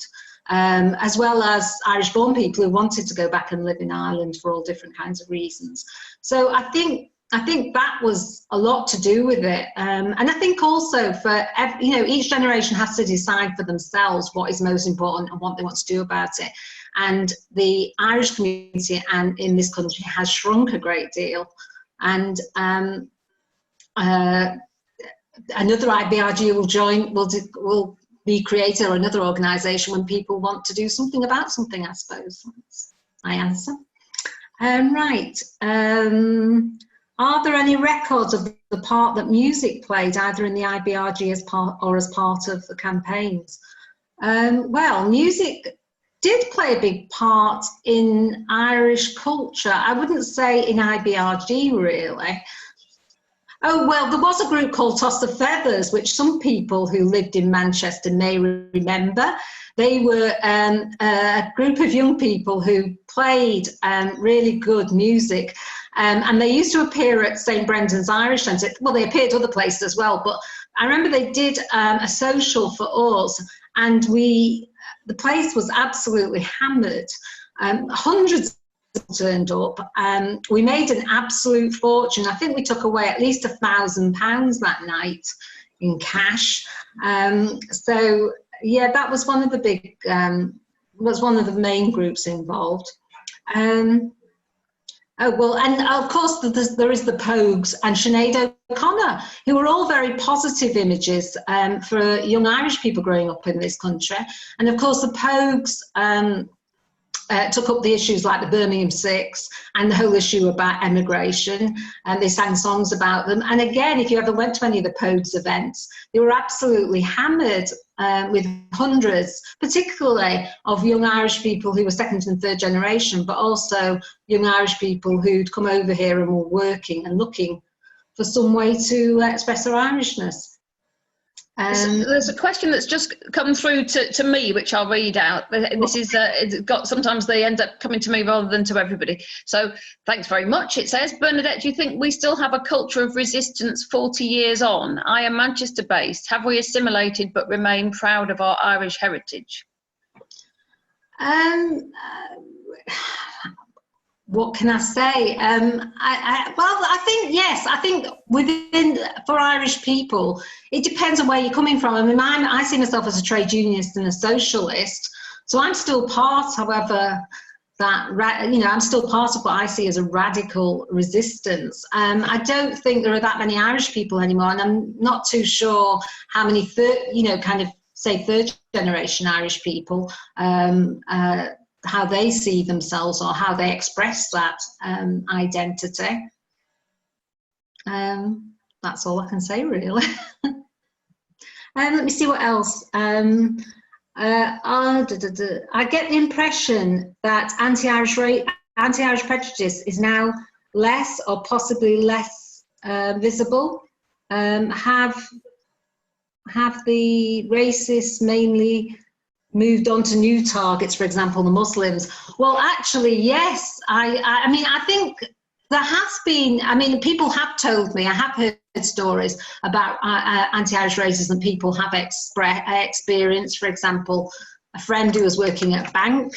As well as Irish-born people who wanted to go back and live in Ireland for all different kinds of reasons. So I think that was a lot to do with it, and I think also for each generation has to decide for themselves what is most important and what they want to do about it. And the Irish community and in this country has shrunk a great deal, and another IBRG will be created, or another organisation, when people want to do something about something, I suppose. That's my answer. Right. Are there any records of the part that music played, either in the IBRG as part of the campaigns? Well, music did play a big part in Irish culture. I wouldn't say in IBRG, really. Oh, well, there was a group called Toss of Feathers, which some people who lived in Manchester may remember. They were a group of young people who played really good music, and they used to appear at St Brendan's Irish Centre. Well, they appeared other places as well, but I remember they did a social for us, and the place was absolutely hammered. Hundreds turned up. We made an absolute fortune. I think we took away at least £1,000 that night in cash. So yeah, that was one of the big, was one of the main groups involved. Oh, well, and of course there is the Pogues and Sinead O'Connor, who were all very positive images for young Irish people growing up in this country. And of course the Pogues took up the issues like the Birmingham Six and the whole issue about emigration, and they sang songs about them. And again, if you ever went to any of the Pogues events, they were absolutely hammered with hundreds, particularly of young Irish people who were second and third generation, but also young Irish people who'd come over here and were working and looking for some way to express their Irishness. There's a question that's just come through to me, which I'll read out. This is sometimes they end up coming to me rather than to everybody. So thanks very much. It says, Bernadette, do you think we still have a culture of resistance 40 years on? I am Manchester based. Have we assimilated but remain proud of our Irish heritage? What can I say? Well, I think, yes, I think for Irish people, it depends on where you're coming from. I mean, I see myself as a trade unionist and a socialist, so I'm still part, however, I'm still part of what I see as a radical resistance. I don't think there are that many Irish people anymore, and I'm not too sure how many, third generation Irish people how they see themselves or how they express that identity. That's all I can say, really. Let me see what else. I get the impression that anti-Irish prejudice is now less or possibly less visible. Have the racists mainly moved on to new targets, for example, the Muslims? Well, actually, yes. I mean, I think there has been, I mean, people have told me, I have heard stories about anti-Irish racism people have experienced. For example, a friend who was working at a bank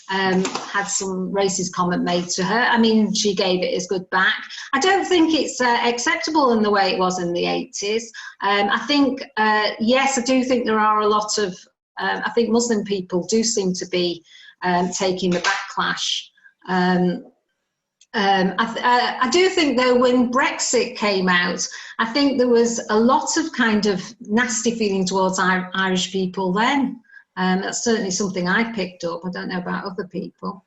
had some racist comment made to her. I mean, she gave it as good back. I don't think it's acceptable in the way it was in the 80s. I think, yes, I do think there are a lot of, I think Muslim people do seem to be taking the backlash. I do think, though, when Brexit came out, I think there was a lot of kind of nasty feeling towards Irish people then. That's certainly something I picked up. I don't know about other people.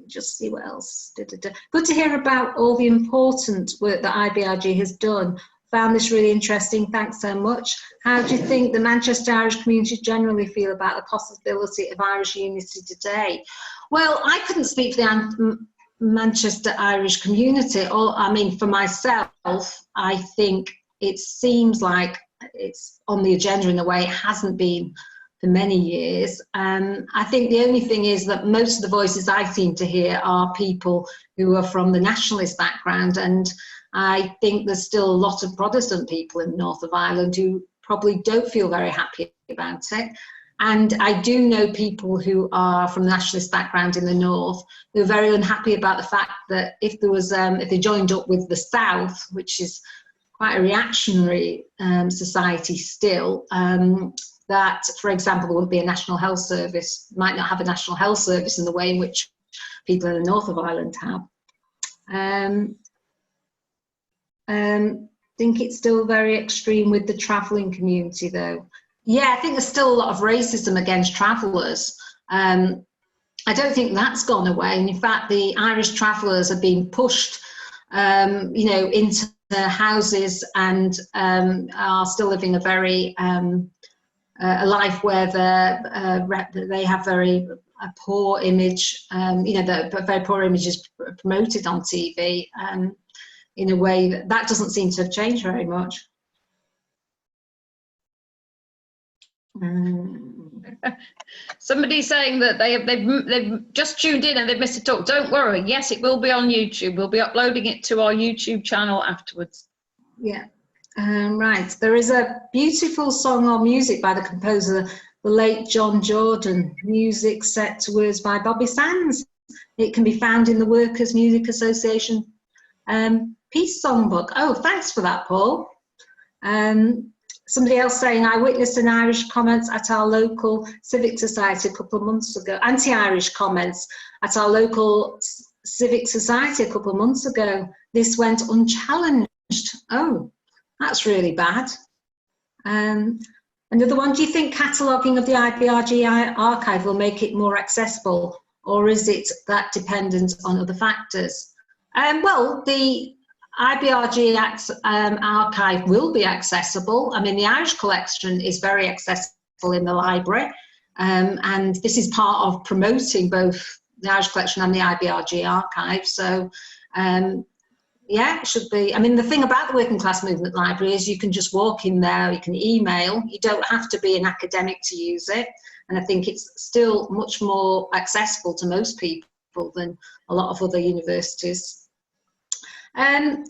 Just see what else. Good to hear about all the important work that IBRG has done. Found this really interesting. Thanks so much. How do you think the Manchester Irish community generally feel about the possibility of Irish unity today? Well, I couldn't speak for the Manchester Irish community. I mean, for myself, I think it seems like it's on the agenda in a way it hasn't been for many years. I think the only thing is that most of the voices I seem to hear are people who are from the nationalist background, and I think there's still a lot of Protestant people in the north of Ireland who probably don't feel very happy about it. And I do know people who are from the nationalist background in the north who are very unhappy about the fact that if there was, if they joined up with the south, which is quite a reactionary society still, that, for example, there would be a national health service, might not have a national health service in the way in which people in the north of Ireland have. Think it's still very extreme with the travelling community, though. Yeah, I think there's still a lot of racism against travellers. I don't think that's gone away. And in fact, the Irish travellers are being pushed, you know, into the houses and are still living a very a life where they have very poor image. You know, the very poor image is promoted on TV in a way that doesn't seem to have changed very much. Somebody's saying that they've just tuned in and they've missed a talk. Don't worry. Yes, it will be on YouTube. We'll be uploading it to our YouTube channel afterwards. Yeah. Right. There is a beautiful song or music by the composer, the late John Jordan. Music set to words by Bobby Sands. It can be found in the Workers' Music Association Peace Songbook. Oh, thanks for that, Paul. Somebody else saying, I witnessed an Irish comments at our local civic society a couple of months ago, anti-Irish comments at our local civic society a couple of months ago. This went unchallenged. Oh, that's really bad. Another one, do you think cataloguing of the IBRG archive will make it more accessible, or is it that dependent on other factors? Well, the IBRG archive will be accessible. I mean, the Irish collection is very accessible in the library, and this is part of promoting both the Irish collection and the IBRG archive. So, yeah, it should be. I mean, the thing about the Working Class Movement Library is you can just walk in there, you can email, you don't have to be an academic to use it. And I think it's still much more accessible to most people than a lot of other universities.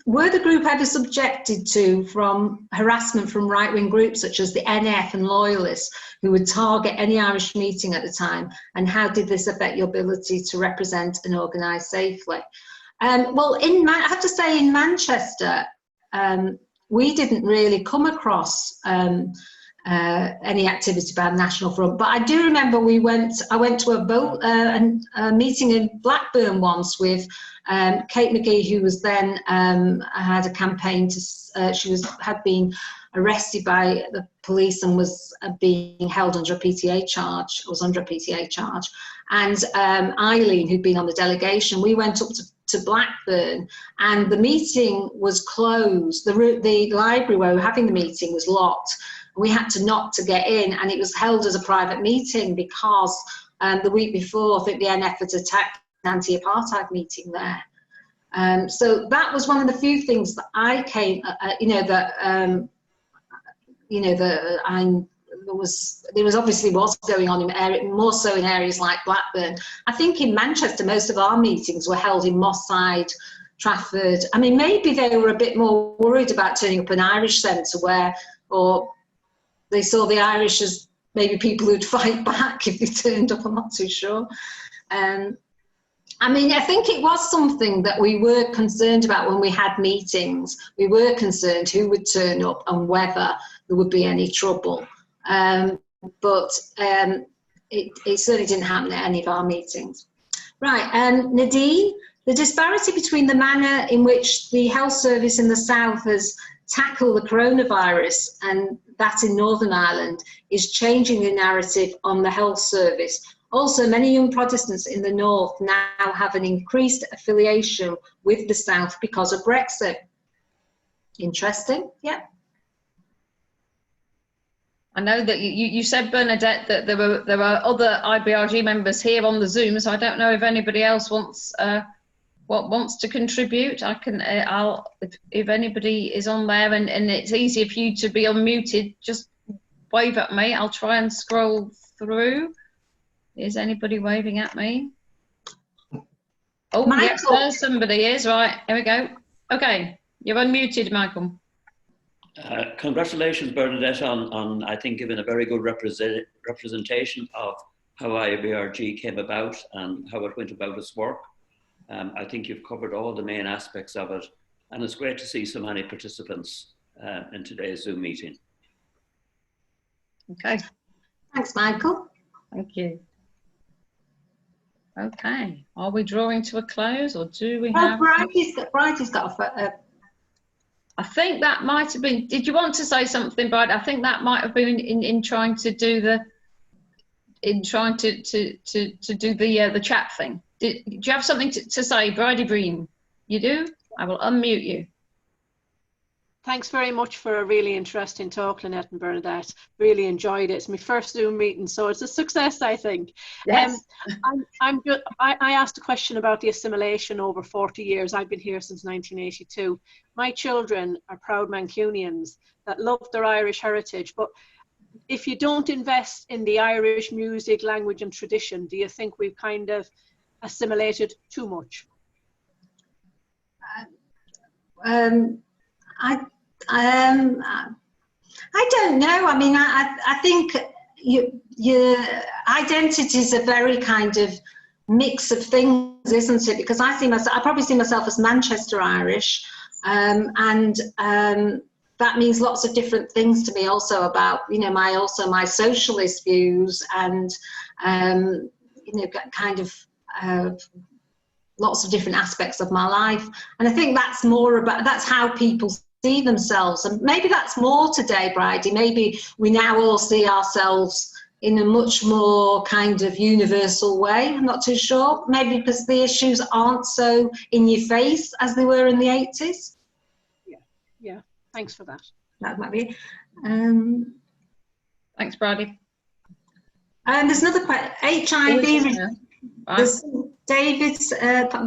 Were the group ever subjected to harassment from right-wing groups such as the NF and Loyalists who would target any Irish meeting at the time? And how did this affect your ability to represent and organise safely? Well, I have to say in Manchester, we didn't really come across any activity by the National Front. But I do remember I went to a meeting in Blackburn once with Kate McGee, who was then had a campaign to. She had been arrested by the police and was being held under a PTA charge. Was under a PTA charge, and Eileen, who'd been on the delegation, we went up to Blackburn, and the meeting was closed. The library where we were having the meeting was locked. We had to knock to get in, and it was held as a private meeting because the week before, I think the NF had attacked an anti-apartheid meeting there. So that was one of the few things that I came, there was obviously what's going on in more so in areas like Blackburn. I think in Manchester, most of our meetings were held in Moss Side, Trafford. I mean, maybe they were a bit more worried about turning up an Irish centre or they saw the Irish as maybe people who'd fight back if they turned up. I'm not too sure. I mean, I think it was something that we were concerned about when we had meetings. We were concerned who would turn up and whether there would be any trouble. But it certainly didn't happen at any of our meetings. Right, Nadine, the disparity between the manner in which the health service in the south has tackled the coronavirus and that in Northern Ireland is changing the narrative on the health service. Also, many young Protestants in the north now have an increased affiliation with the south because of Brexit. Interesting, yeah. I know that you said, Bernadette, that there are other IBRG members here on the Zoom, so I don't know if anybody else wants to contribute. I can, if anybody is on there and it's easier for you to be unmuted, just wave at me. I'll try and scroll through. Is anybody waving at me? Oh, Michael. Yes, there somebody is. Right, here we go. Okay, you're unmuted, Michael. Congratulations, Bernadette, on I think giving a very good representation of how IBRG came about and how it went about its work. I think you've covered all the main aspects of it, and it's great to see so many participants in today's Zoom meeting. Okay. Thanks, Michael. Thank you. Okay, are we drawing to a close, or do we have? Bridie's got a I think that might have been. Did you want to say something, Bride? I think that might have been in trying to do the the chat thing. Do you have something to say, Bridie Breen? You do? I will unmute you. Thanks very much for a really interesting talk, Lynette and Bernadette. Really enjoyed it. It's my first Zoom meeting, so it's a success, I think. Yes. I asked a question about the assimilation over 40 years. I've been here since 1982. My children are proud Mancunians that love their Irish heritage, but if you don't invest in the Irish music, language and tradition, do you think we've kind of assimilated too much? I don't know. I mean, I think your identity is a very kind of mix of things, isn't it? Because I probably see myself as Manchester Irish, and that means lots of different things to me. Also about my socialist views and kind of lots of different aspects of my life. And I think that's more about, that's how people see themselves. And maybe that's more today, Bridie. Maybe we now all see ourselves in a much more kind of universal way. I'm not too sure. Maybe because the issues aren't so in your face as they were in the 80s. Yeah. Thanks for that. That might be. Thanks, Bridie. And there's another question. HIV. David's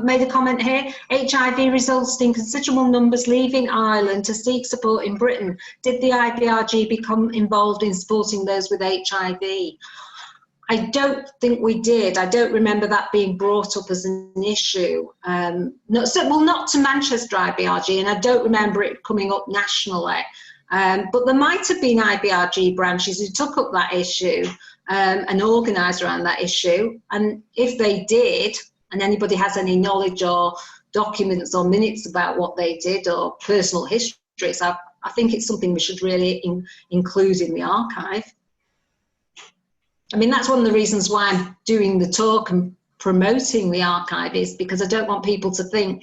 made a comment here. HIV resulted in considerable numbers leaving Ireland to seek support in Britain. Did the IBRG become involved in supporting those with HIV? I don't think we did. I don't remember that being brought up as an issue. Not to Manchester IBRG, and I don't remember it coming up nationally. But there might have been IBRG branches who took up that issue and organised around that issue. And if they did, and anybody has any knowledge or documents or minutes about what they did or personal histories, I think it's something we should really include in the archive. I mean, that's one of the reasons why I'm doing the talk and promoting the archive, is because I don't want people to think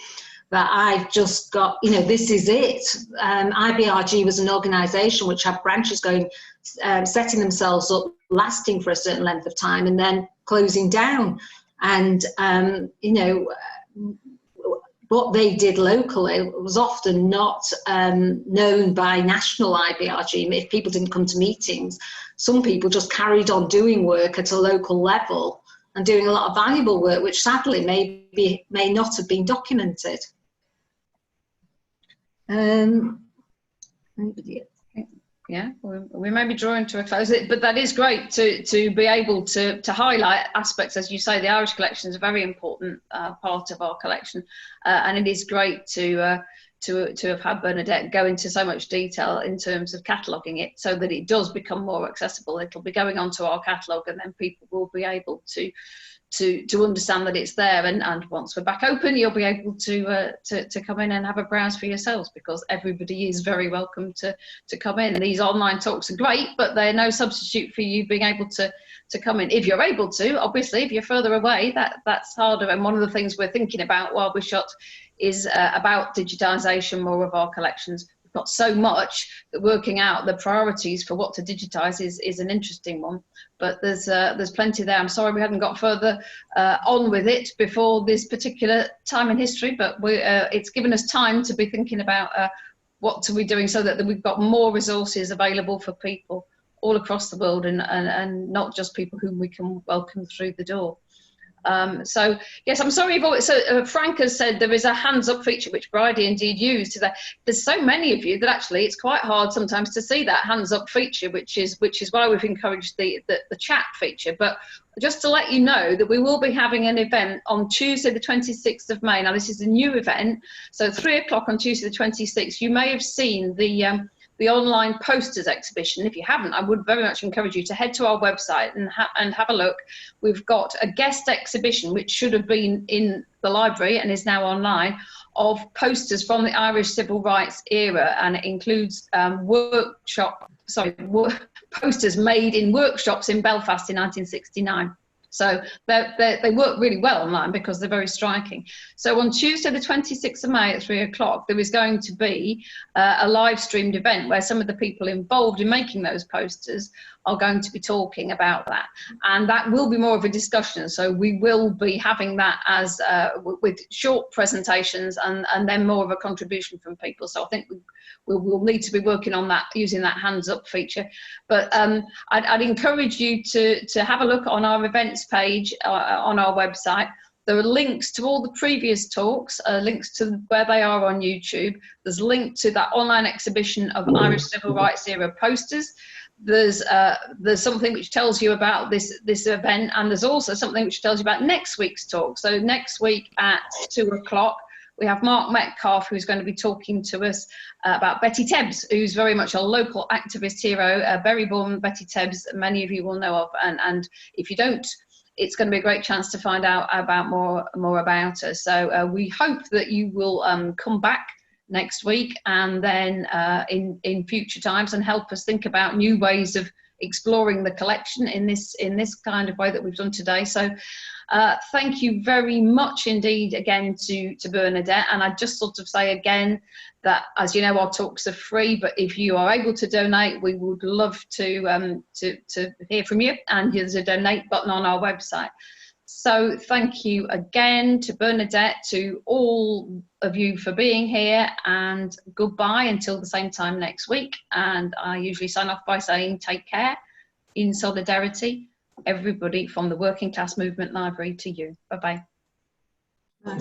that I've just got, you know, this is it. IBRG was an organisation which had branches going, setting themselves up, lasting for a certain length of time and then closing down. And, you know, what they did locally was often not known by national IBRG. If people didn't come to meetings, some people just carried on doing work at a local level and doing a lot of valuable work, which sadly may not have been documented. Yeah, we may be drawing to a close, but that is great to be able to highlight aspects. As you say, the Irish collection is a very important part of our collection, and it is great to have had Bernadette go into so much detail in terms of cataloguing it, so that it does become more accessible. It'll be going onto our catalogue, and then people will be able to understand that it's there, and once we're back open, you'll be able to come in and have a browse for yourselves, because everybody is very welcome to come in. These online talks are great, but they're no substitute for you being able to come in. If you're able to, obviously, if you're further away, that's harder. And one of the things we're thinking about while we're shut is about digitisation more of our collections. We've got so much that working out the priorities for what to digitise is an interesting one. But there's plenty there. I'm sorry we hadn't got further on with it before this particular time in history, but it's given us time to be thinking about what are we doing so that we've got more resources available for people all across the world, and not just people whom we can welcome through the door. So yes, I'm sorry. Frank has said there is a hands up feature which Bridie indeed used. There's so many of you that actually it's quite hard sometimes to see that hands up feature, which is why we've encouraged the chat feature. But just to let you know that we will be having an event on Tuesday the 26th of May. Now this is a new event, so 3 o'clock on Tuesday the 26th. You may have seen the online posters exhibition. If you haven't, I would very much encourage you to head to our website and have a look. We've got a guest exhibition which should have been in the library and is now online, of posters from the Irish civil rights era, and it includes posters made in workshops in Belfast in 1969. So they work really well online because they're very striking. So on Tuesday the 26th of May at 3 o'clock, there is going to be a live streamed event where some of the people involved in making those posters are going to be talking about that. And that will be more of a discussion. So we will be having that as with short presentations and then more of a contribution from people. So I think we'll need to be working on that, using that hands up feature. But I'd encourage you to have a look on our events page on our website. There are links to all the previous talks, links to where they are on YouTube. There's a link to that online exhibition of Irish civil rights era posters. There's something which tells you about this event, and there's also something which tells you about next week's talk. So next week at 2 o'clock, we have Mark Metcalf, who's going to be talking to us about Betty Tebbs, who's very much a local activist hero, Bury-born Betty Tebbs, many of you will know of, and if you don't, it's going to be a great chance to find out about more about her. So we hope that you will come back next week and then in future times and help us think about new ways of exploring the collection in this kind of way that we've done today. So thank you very much indeed again to Bernadette, and I just sort of say again that, as you know, our talks are free, but if you are able to donate, we would love to hear from you, and there's a donate button on our website. So thank you again to Bernadette, to all of you for being here, and goodbye until the same time next week. And I usually sign off by saying take care, in solidarity, everybody from the Working Class Movement Library to you. Bye-bye. Bye.